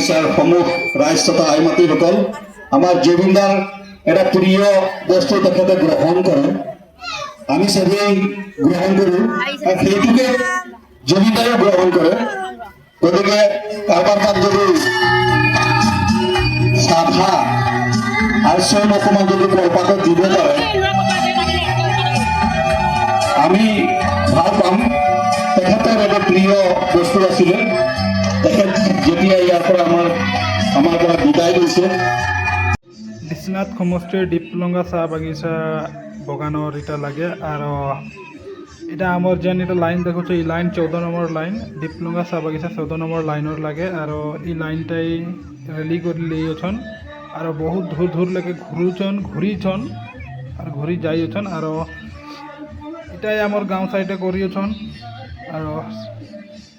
বাগিচাৰ সমূহ ৰাইজ তথা আইমাতীসকল, আমাৰ জুবিনদাৰ এটা প্ৰিয় বস্তু তেখেতে গ্ৰহণ কৰে, আমি সবেই গ্ৰহণ কৰোঁ আৰু সেইটোকে জুবিনদাৰেও গ্ৰহণ কৰে। গতিকে কাৰোবাৰ তাত যদি চাফা আৰু চোন অকণমান যদি কলপাতত দিব পাৰে আমি ভাল পাম। তেখেতৰ এটা প্ৰিয় বস্তু আছিলে, তেখেত যেতিয়া ইয়াৰ পৰা আমাৰ পৰা বিদায় লৈছে। বিশ্বনাথ সমষ্টিৰ দীপলংগা চাহ বাগিচা বগানৰ এটা লাগে আর এটা আমার যেন এটা লাইন দেখুছো, এই লাইন 14 নম্বর লাইন, দীপলংগা চাহ বাগিচা 14 নম্বর লাইনের লাগে। আর এই লাইনটাই রেলি করে লিয়েছন আর বহুত দূর দূরলৈকে ঘুরিছন আর ঘুরি যাইছন। আর এটাই আমার গাঁও সাইডে করিছন। আর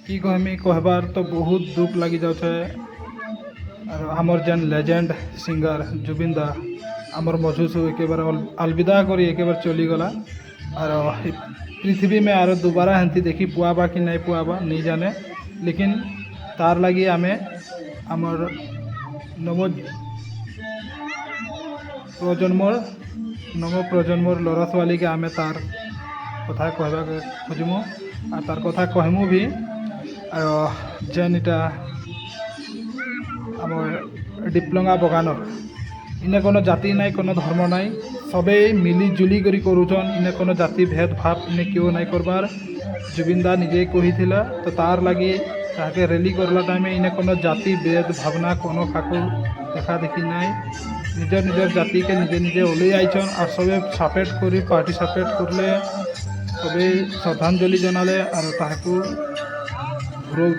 কি কহমি কহবার তো বহুত দুঃখ লাগি যাচ্ছে। আর আমার যেন লেজেন্ড সিঙ্গার জুবিন দা আমার মজুসু একেবারে अलविदा करी एकेबारे चली गला। और पृथ्वी में और दोबारा हेंती देखी पुआबा कि नहीं पुआबा नहीं जाने, लेकिन तार लगी आमे आमर नव प्रजन्मर लड़ा छाली के आमे तार कथा कहबा खोजमु और तार कथा कहमु भी। और जेन इटा आमर दीपलंगा बगानर इने कोनो जाति नाई, कोनो धर्म नाई, सबे मिली जुली करी करूछन। इने कोनो जाति भेदभाव इने क्यों नाई करबार। जुबिन दा निजे कही थिला तो तार लगी ताके रैली करला टाइम इने कोनो जाति भेद भावना कोनो खाको देखा देखी नाई। निजर निजर जाति के निजे निजे ओले आइछन और सबे सापेट करी पार्टी सापेट करले सबे श्रद्धांजलि जनाले और ताहाकु